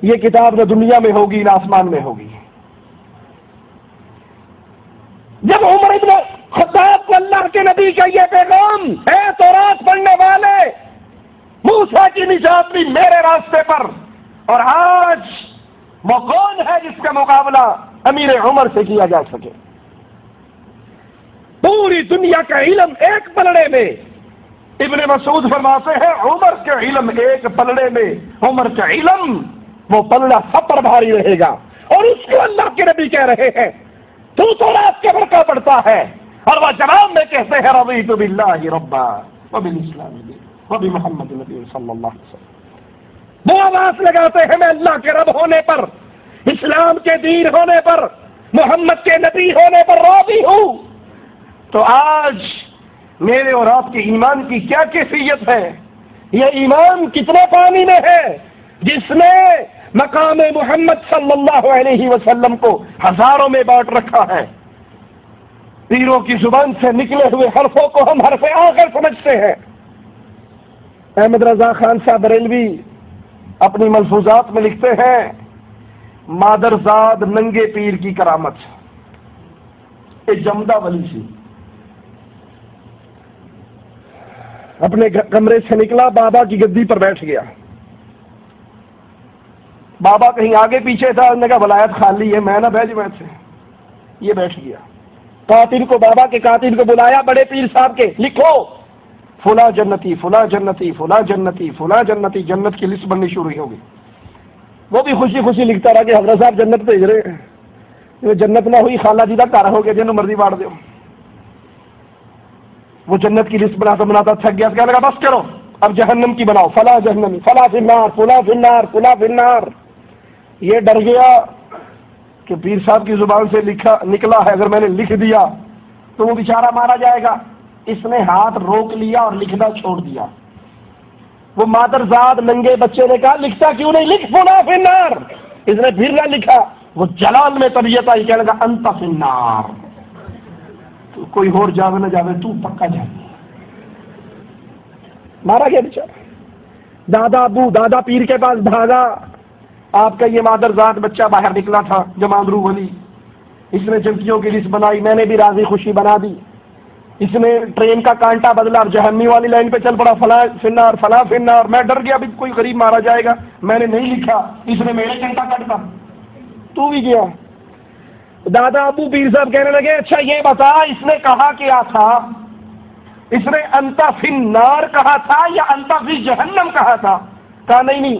یہ کتاب نہ دنیا میں ہوگی نہ آسمان میں ہوگی۔ جب عمر ابن خطاب کو اللہ کے نبی کا یہ پیغام، اے تورات پڑھنے والے، موسیٰ کی نجات بھی میرے راستے پر، اور آج وہ کون ہے جس کا مقابلہ امیر عمر سے کیا جا سکے؟ پوری دنیا کا علم ایک پلڑے میں، ابن مسعود فرماتے ہیں عمر کے علم ایک پلڑے میں، عمر کا علم وہ پلڑا سب پر بھاری رہے گا۔ اور اس کو اللہ کے نبی کہہ رہے ہیں تو رات کے برقع پڑتا ہے، اور وہ جواب میں کہتے ہیں رضیت باللہ ربا وبالاسلام دینا وبمحمد نبی صلی اللہ علیہ وسلم۔ وہ آواز لگاتے ہیں میں اللہ کے رب ہونے پر، اسلام کے دین ہونے پر، محمد کے نبی ہونے پر راضی ہوں۔ تو آج میرے اور آپ کے ایمان کی کیا کیفیت ہے؟ یہ ایمان کتنے پانی میں ہے جس نے مقام محمد صلی اللہ علیہ وسلم کو ہزاروں میں بانٹ رکھا ہے۔ پیروں کی زبان سے نکلے ہوئے حرفوں کو ہم حرف آخر سمجھتے ہیں۔ احمد رضا خان صاحب بریلوی اپنی ملفوظات میں لکھتے ہیں مادرزاد ننگے پیر کی کرامت، ایک جمدہ ولی سی اپنے کمرے سے نکلا، بابا کی گدی پر بیٹھ گیا۔ بابا کہیں آگے پیچھے تھا، انہوں نے کہا ولایت خالی ہے، میں نہ بیٹھ میں سے، یہ بیٹھ گیا۔ قاتل کو، بابا کے قاتل کو بلایا بڑے پیر صاحب کے، لکھو فلاں جنتی فلاں جنتی فلاں جنتی فلاں جنتی، جنت کی لسٹ بننی شروع ہوگی۔ وہ بھی خوشی خوشی لکھتا رہا کہ حضرت صاحب جنت بھیج رہے ہیں، جنت نہ ہوئی خالہ جی کا گھر ہو گیا، جنوں مرضی باڑ دو۔ وہ جنت کی لسٹ بناتا بناتا تھک گیا، کہنے لگا بس کرو اب جہنم کی بناؤ، فلاں جہنمی فلاں فی النار فلاں فی النار فلاں فی النار۔ یہ ڈر گیا کہ پیر صاحب کی زبان سے نکلا ہے، اگر میں نے لکھ دیا تو وہ بیچارہ مارا جائے گا۔ اس نے ہاتھ روک لیا اور لکھنا چھوڑ دیا۔ وہ مادرزاد ننگے بچے نے کہا لکھتا کیوں نہیں، لکھ فلاں فی النار۔ اس نے پھر نہ لکھا، وہ جلال میں طبیعت آئی، کہنے لگا انت فی النار، تو کوئی اور جاوے نہ جاوے تو پکا جائے۔ مارا گیا بیچارہ۔ دادا ابو دادا پیر کے پاس بھاگا، آپ کا یہ مادرزاد بچہ باہر نکلا تھا جماندرو ولی، اس نے جنتیوں کی لسٹ بنائی، میں نے بھی راضی خوشی بنا دی، اس نے ٹرین کا کانٹا بدلا اور جہنمی والی لائن پہ چل پڑا، فلاں فنار فلاں فنار۔ میں ڈر گیا بھی کوئی غریب مارا جائے گا، میں نے نہیں لکھا، اس نے میرے کانٹا کاٹا، تو بھی گیا۔ دادا ابو پیر صاحب کہنے لگے اچھا یہ بتا اس نے کہا کیا تھا، اس نے انت فی النار کہا تھا یا انت فی جہنم کہا تھا؟ کہا نہیں،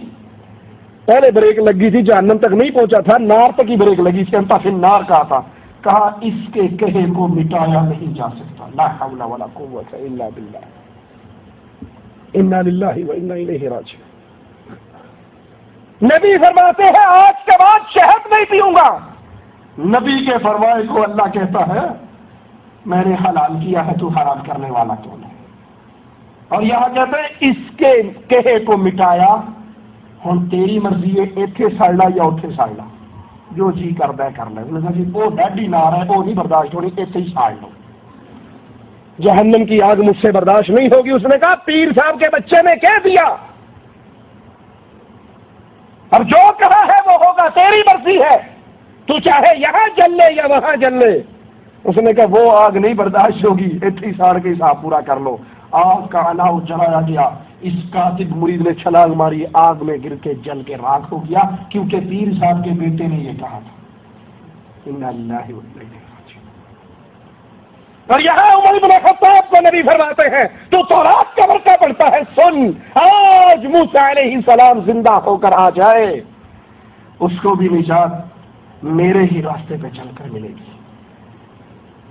پہلے بریک لگی تھی، جہنم تک نہیں پہنچا تھا، نار تک ہی بریک لگی تھی، انت فی النار کہا تھا۔ کہا اس کے کہے کو مٹایا نہیں جا سکتا، لا حول ولا قوت الا باللہ، انا للہ و انا الیہ راجعون۔ نبی فرماتے ہیں آج کے بعد شہد نہیں پیوں گا۔ نبی کے فرمائے کو اللہ کہتا ہے میں نے حلال کیا ہے، تو حرام کرنے والا کون ہے؟ اور یہاں کہتے ہیں اس کے کہے کو مٹایا، ہن تیری مرضی ہے ایتھے سڑنا یا اوتھے سڑنا، جو جی کردا ہے کر لے۔ انہوں نے کہا جی وہ ڈیڈی نار ہے، وہ نہیں برداشت ہونی، ایتھے ہی ساڑ لو، جہنم کی آگ مجھ سے برداشت نہیں ہوگی۔ اس نے کہا پیر صاحب کے بچے نے کہہ دیا، اب جو کہا ہے وہ ہوگا، تیری مرضی ہے، تو چاہے یہاں جل لے یا وہاں جل لے۔ اس نے کہا وہ آگ نہیں برداشت ہوگی، ایتھے ہی ساڑ کے حساب پورا کر لو۔ آگ کا الاؤ جلایا گیا، اس کاتب مرید نے چھلانگ ماری، آگ میں گر کے جل کے راکھ ہو گیا، کیونکہ پیر صاحب کے بیٹے نے یہ کہا تھا۔ انا للہ و انا الیہ راجعون۔ اور یہاں عمر بن خطاب کو نبی فرماتے ہیں تو تورات کا ورقہ پڑھتا ہے، سن آج موسیٰ علیہ السلام زندہ ہو کر آ جائے، اس کو بھی نجات میرے ہی راستے پہ چل کر ملے گی۔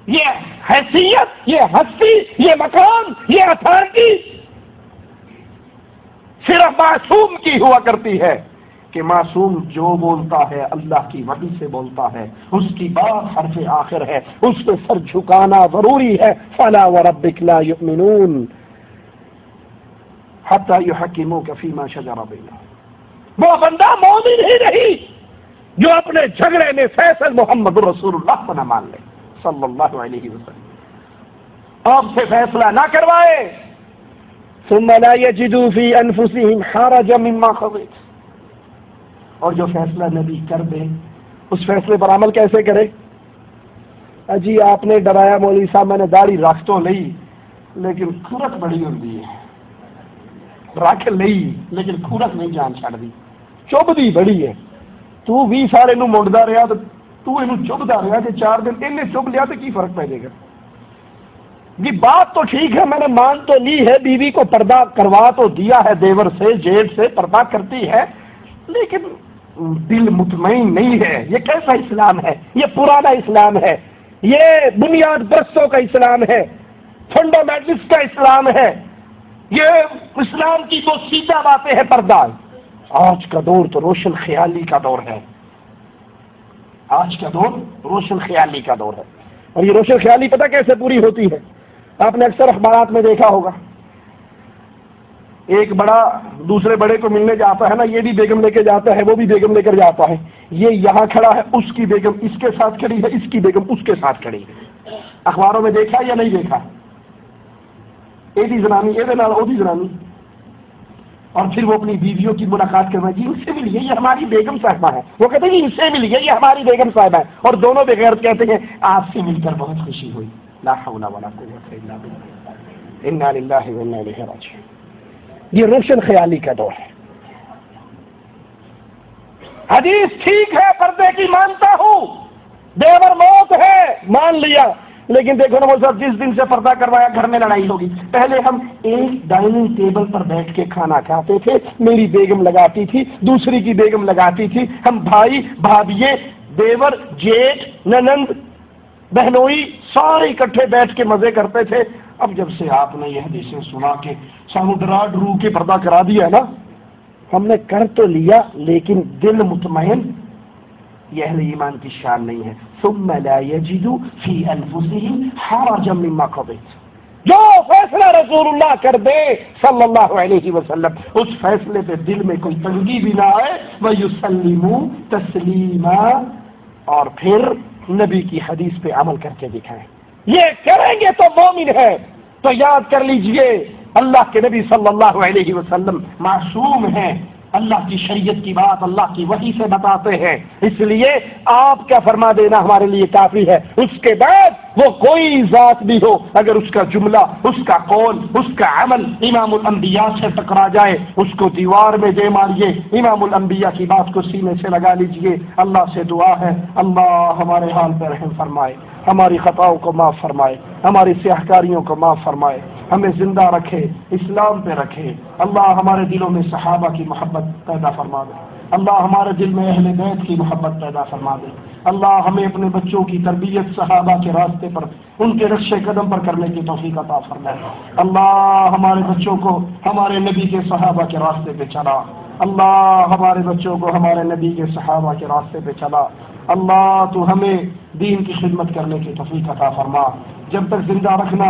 یہ حیثیت، یہ ہستی، یہ مقام، یہ اتھارٹی صرف معصوم کی ہوا کرتی ہے کہ معصوم جو بولتا ہے اللہ کی وحی سے بولتا ہے، اس کی بات حرف آخر ہے، اس پہ سر جھکانا ضروری ہے۔ فلا وربک لا یؤمنون حتی یحکموک فیما شجر بینہم۔ وہ بندہ مومن ہی نہیں جو اپنے جھگڑے میں فیصل محمد رسول اللہ کو نہ مان لے صلی اللہ علیہ وسلم، آپ سے فیصلہ نہ کروائے، ثم لا يجدوا في انفسهم حرجا مما قضيت، اور جو فیصلہ نبی کر دے اس فیصلے پر عمل کیسے کرے؟ جی آپ نے ڈرایا مولوی صاحب، میں نے داڑھی رکھ تو لی لیکن کھورک بڑی ہوتی ہے، رکھ لی لیکن کھورک نہیں جان چھڑ دی، چبھدی بڑی ہے، تو 20 سال یہ منڈتا رہا تو یہ چبھتا رہا کہ 4 دن انہیں چبھ لیا تو کی فرق پہ جائے گا؟ جی بات تو ٹھیک ہے، میں نے مان تو لی ہے، بیوی کو پردہ کروا تو دیا ہے، دیور سے جیٹ سے پردہ کرتی ہے، لیکن دل مطمئن نہیں ہے۔ یہ کیسا اسلام ہے؟ یہ پرانا اسلام ہے، یہ بنیاد پرستوں کا اسلام ہے، فنڈامنٹلسٹ کا اسلام ہے، یہ اسلام کی تو سیدھا باتیں ہیں پردہ۔ آج کا دور تو روشن خیالی کا دور ہے، آج کا دور روشن خیالی کا دور ہے، اور یہ روشن خیالی پتہ کیسے پوری ہوتی ہے؟ آپ نے اکثر اخبارات میں دیکھا ہوگا، ایک بڑا دوسرے بڑے کو ملنے جاتا ہے نا، یہ بھی بیگم لے کے جاتا ہے، وہ بھی بیگم لے کر جاتا ہے، یہ یہاں کھڑا ہے، اس کی بیگم اس کے ساتھ کھڑی ہے، اس کی بیگم اس کے ساتھ کھڑی ہے۔ اخباروں میں دیکھا یا نہیں دیکھا؟ ایدی زنانی اے نال او دی زنانی، اور پھر وہ اپنی بیویوں کی ملاقات کرنا، جی ان سے ملیے یہ ہماری بیگم صاحبہ ہے، وہ کہتے ہیں جی ان سے ملیے یہ ہماری بیگم صاحبہ ہے، اور دونوں بغیر کہتے ہیں آپ سے مل کر بہت خوشی ہوئی۔ لا حول ولا قوة الا باللہ، انا للہ وانا الیہ راجعون۔ یہ روشن خیالی کا دور ہے۔ حدیث ٹھیک ہے، پردے کی مانتا ہوں، دیور موت ہے مان لیا، لیکن دیکھو نا وہ صاحب جس دن سے پردہ کروایا گھر میں لڑائی ہوگی۔ پہلے ہم ایک ڈائننگ ٹیبل پر بیٹھ کے کھانا کھاتے تھے، میری بیگم لگاتی تھی، دوسری کی بیگم لگاتی تھی، ہم بھائی بھابھیے دیور جیٹ ننند بہنوئی سارے اکٹھے بیٹھ کے مزے کرتے تھے۔ اب جب سے آپ نے یہ حدیثیں سنا کے سانو ڈرا ڈرو کے پردہ کرا دیا ہے نا، ہم نے کر تو لیا لیکن دل مطمئن، یہ اہل ایمان کی شان نہیں ہے۔ ثم لا يجدوا في انفسهم حرجا مما قضيت، جو فیصلہ رسول اللہ کر دے صلی اللہ علیہ وسلم اس فیصلے پہ دل میں کوئی تنگی بھی نہ آئے، وَيُسَلِّمُوا تَسْلِيمًا، اور پھر نبی کی حدیث پہ عمل کر کے دکھائیں۔ یہ کریں گے تو مومن ہے۔ تو یاد کر لیجئے اللہ کے نبی صلی اللہ علیہ وسلم معصوم ہیں، اللہ کی شریعت کی بات اللہ کی وحی سے بتاتے ہیں، اس لیے آپ کا فرما دینا ہمارے لیے کافی ہے۔ اس کے بعد وہ کوئی ذات بھی ہو، اگر اس کا جملہ، اس کا قول، اس کا عمل امام الانبیاء سے ٹکرا جائے، اس کو دیوار میں دے ماریے، امام الانبیاء کی بات کو سینے سے لگا لیجئے۔ اللہ سے دعا ہے اللہ ہمارے حال پہ رحم فرمائے، ہماری خطاؤں کو معاف فرمائے، ہماری سیاہکاریوں کو معاف فرمائے، ہمیں زندہ رکھے، اسلام پہ رکھے۔ اللہ ہمارے دلوں میں صحابہ کی محبت پیدا فرما دے، اللہ ہمارے دل میں اہل بیت کی محبت پیدا فرما دے، اللہ ہمیں اپنے بچوں کی تربیت صحابہ کے راستے پر، ان کے رخش قدم پر کرنے کی توفیق عطا فرمائے۔ اللہ ہمارے بچوں کو ہمارے نبی کے صحابہ کے راستے پہ چلا، اللہ ہمارے بچوں کو ہمارے نبی کے صحابہ کے راستے پہ چلا۔ اللہ تو ہمیں دین کی خدمت کرنے کی توفیق عطا فرما، جب تک زندہ رکھنا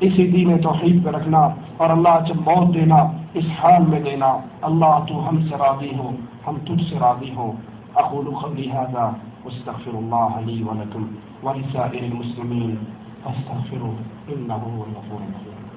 اسی دین توحید پہ رکھنا، اور اللہ جب موت دینا اس حال میں دینا۔ اللہ تو ہم سے راضی ہو، ہم تجھ سے راضی ہو۔ اقول قولی ھذا واستغفر اللہ لی ولکم ولسائر المسلمین فاستغفروہ انہ هو الغفور الرحیم۔